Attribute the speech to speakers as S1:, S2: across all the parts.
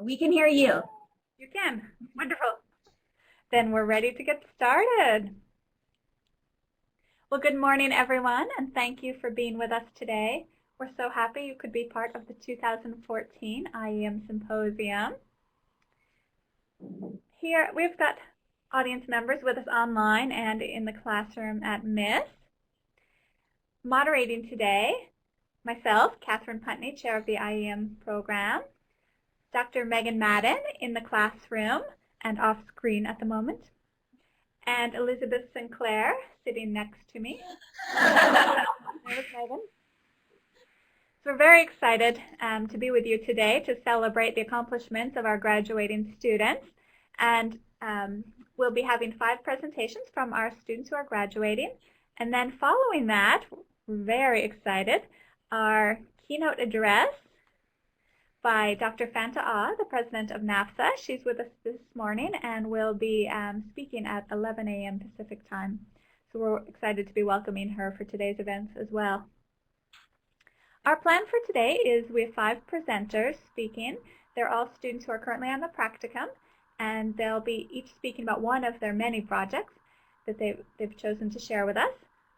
S1: We can hear you.
S2: You can. Wonderful. Then we're ready to get started. Well, good morning, everyone, and thank you for being with us today. We're so happy you could be part of the 2014 IEM Symposium. Here we've got audience members with us online and in the classroom at MISS. Moderating today, myself, Catherine Putney, Chair of the IEM program, Dr. Megan Madden in the classroom and off screen at the moment, and Elizabeth Sinclair sitting next to me. There's Megan. So we're very excited to be with you today to celebrate the accomplishments of our graduating students, and we'll be having 5 presentations from our students who are graduating, and then following that, we're very excited, our keynote address by Dr. Fanta Ah, the president of NAFSA. She's with us this morning and will be speaking at 11 a.m. Pacific time. So we're excited to be welcoming her for today's events as well. Our plan for today is we have 5 presenters speaking. They're all students who are currently on the practicum, and they'll be each speaking about one of their many projects that they've chosen to share with us.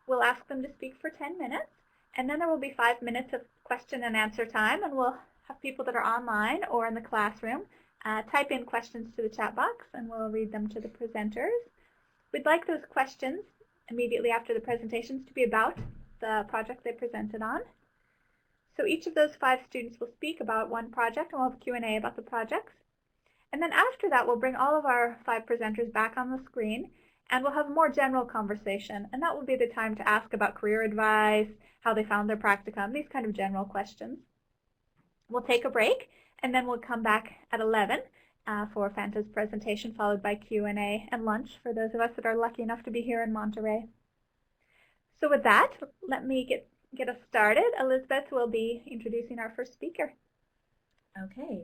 S2: We'll ask them to speak for 10 minutes, and then there will be 5 minutes of question and answer time, and we'll have people that are online or in the classroom type in questions to the chat box, and we'll read them to the presenters. We'd like those questions immediately after the presentations to be about the project they presented on. So each of those 5 students will speak about one project, and we'll have Q&A about the projects. And then after that, we'll bring all of our 5 presenters back on the screen, and we'll have more general conversation, and that will be the time to ask about career advice, how they found their practicum, these kind of general questions. We'll take a break, and then we'll come back at 11 for Fanta's presentation, followed by Q&A and lunch for those of us that are lucky enough to be here in Monterey. So with that, let me get us started. Elizabeth will be introducing our first speaker.
S1: Okay.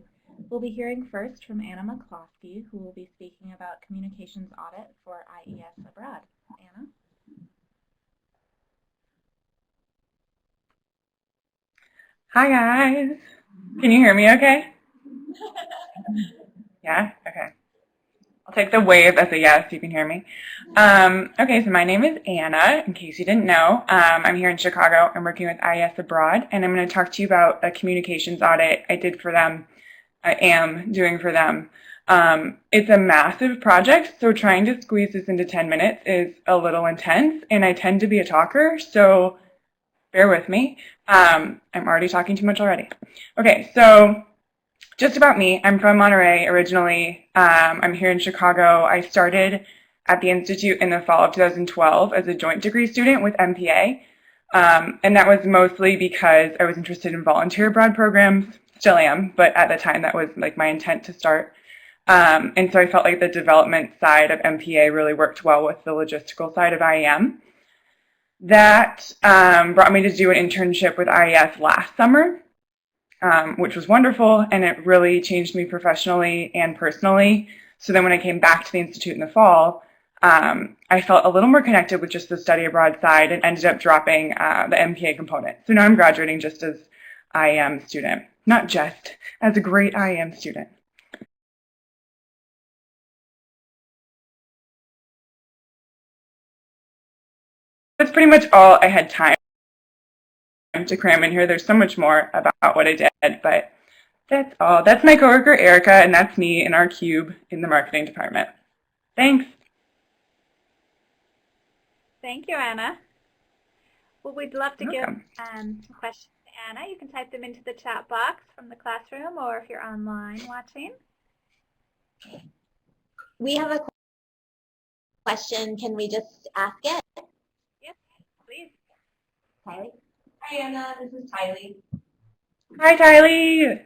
S1: We'll be hearing first from Anna McCloskey, who will be speaking about communications audit for IES abroad. Anna?
S3: Hi, guys. Can you hear me okay? Yeah? Okay. I'll take the wave as a yes, you can hear me. Okay, so my name is Anna, in case you didn't know. I'm here in Chicago. I'm working with IES Abroad, and I'm going to talk to you about a communications audit I did for them. I am doing for them. It's a massive project, so trying to squeeze this into 10 minutes is a little intense, and I tend to be a talker, so bear with me. I'm already talking too much already. Okay, so just about me. I'm from Monterey originally. I'm here in Chicago. I started at the Institute in the fall of 2012 as a joint degree student with MPA. And that was mostly because I was interested in volunteer abroad programs. Still am, but at the time that was like my intent to start. And so I felt like the development side of MPA really worked well with the logistical side of IEM. That brought me to do an internship with IES last summer, which was wonderful, and it really changed me professionally and personally. So then when I came back to the Institute in the fall, I felt a little more connected with just the study abroad side and ended up dropping the MPA component. So now I'm graduating just as IEM student, not just as a great IEM student. That's pretty much all I had time to cram in here. There's so much more about what I did, but that's all. That's my coworker Erica, and that's me in our cube in the marketing department. Thanks.
S2: Thank you, Anna. Well, we'd love to give
S3: Welcome.
S2: questions to Anna. You can type them into the chat box from the classroom, or if you're online watching.
S1: We have a question. Can we just ask it?
S2: Yes, please.
S1: Kylie?
S4: Hi Anna, this is Tylee.
S3: Hi, Tylee.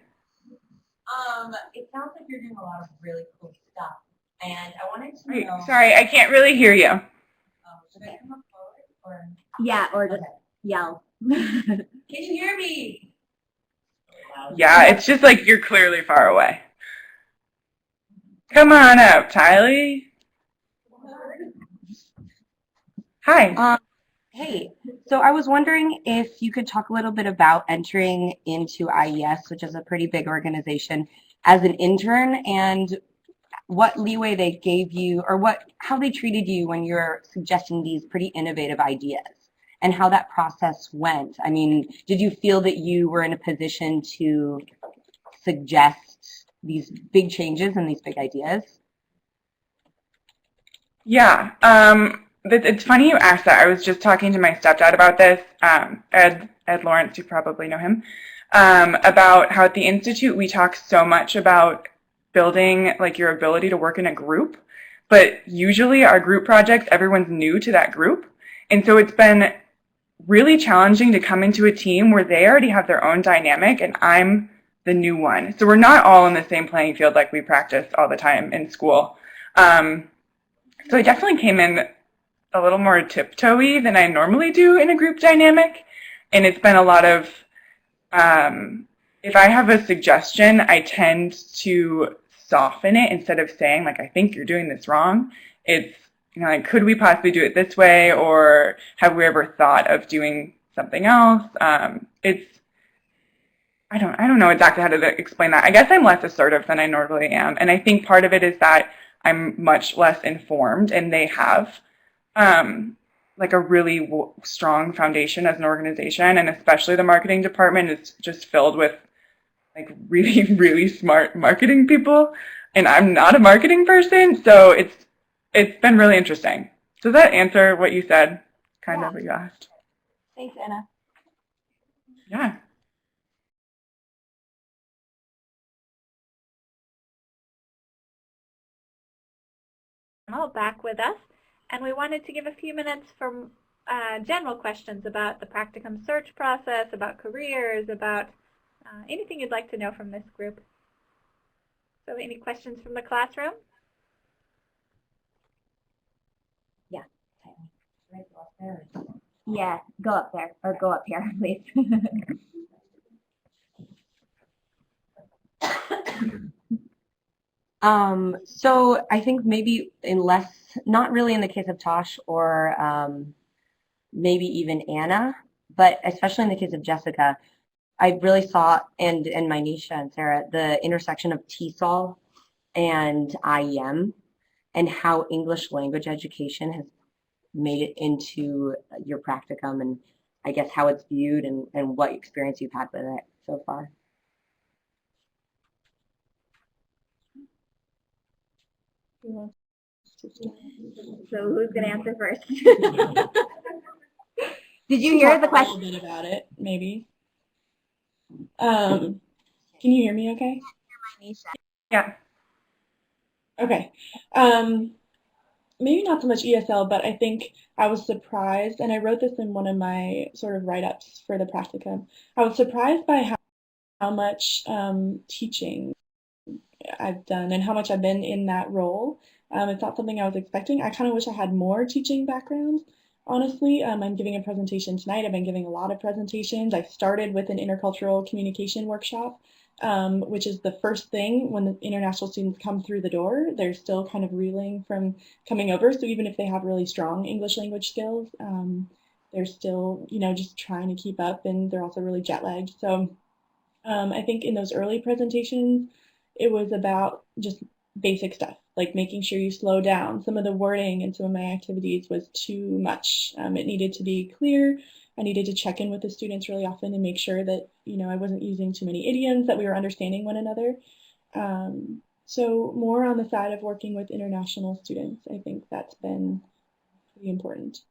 S4: It sounds like you're doing a lot of really cool stuff, and I wanted to
S3: Wait,
S4: know.
S3: sorry, I can't really hear you.
S4: Should I come up forward or?
S1: Yeah, or just yell.
S4: Can you hear me?
S3: Yeah, it's just like you're clearly far away. Come on up, Tylee. Hi.
S4: Hey, so I was wondering if you could talk a little bit about entering into IES, which is a pretty big organization,
S5: as an intern, and what leeway they gave you, or how they treated you when you're suggesting these pretty innovative ideas, and how that process went. I mean, did you feel that you were in a position to suggest these big changes and these big ideas?
S3: Yeah, it's funny you asked that. I was just talking to my stepdad about this, Ed Lawrence, you probably know him, about how at the Institute we talk so much about building like your ability to work in a group, but usually our group projects, everyone's new to that group. And so it's been really challenging to come into a team where they already have their own dynamic and I'm the new one. So we're not all in the same playing field like we practice all the time in school. So I definitely came in a little more tiptoey than I normally do in a group dynamic. And it's been a lot of, if I have a suggestion, I tend to soften it instead of saying, like, I think you're doing this wrong. It's, like, could we possibly do it this way? Or have we ever thought of doing something else? I don't know exactly how to explain that. I guess I'm less assertive than I normally am. And I think part of it is that I'm much less informed, and they have like a really strong foundation as an organization, and especially the marketing department is just filled with like really, really smart marketing people, and I'm not a marketing person, so it's been really interesting. Does that answer what you said? Kind of what you asked.
S2: Thanks, Anna.
S3: Yeah.
S2: Back with us, and we wanted to give a few minutes for general questions about the practicum search process, about careers, about anything you'd like to know from this group. So any questions from the classroom?
S1: Yeah. Yeah, go up there, or go up here, please.
S5: So I think maybe not really in the case of Tosh or maybe even Anna, but especially in the case of Jessica, I really saw, and Manisha and Sarah, the intersection of TESOL and IEM, and how English language education has made it into your practicum, and I guess how it's viewed and what experience you've had with it so far.
S1: So who's going to answer first? Did you hear the question?
S6: A little bit about it, maybe. Can you hear me okay?
S3: Yeah.
S6: Okay. Maybe not so much ESL, but I think I was surprised, and I wrote this in one of my sort of write-ups for the practicum. I was surprised by how much teaching I've done and how much I've been in that role. It's not something I was expecting. I kind of wish I had more teaching background, honestly. I'm giving a presentation tonight. I've been giving a lot of presentations. I started with an intercultural communication workshop, which is the first thing when the international students come through the door. They're still kind of reeling from coming over. So even if they have really strong English language skills, they're still, just trying to keep up, and they're also really jet lagged. So I think in those early presentations, it was about just basic stuff, like making sure you slow down. Some of the wording in some of my activities was too much. It needed to be clear. I needed to check in with the students really often and make sure that, I wasn't using too many idioms, that we were understanding one another. So more on the side of working with international students, I think that's been pretty important.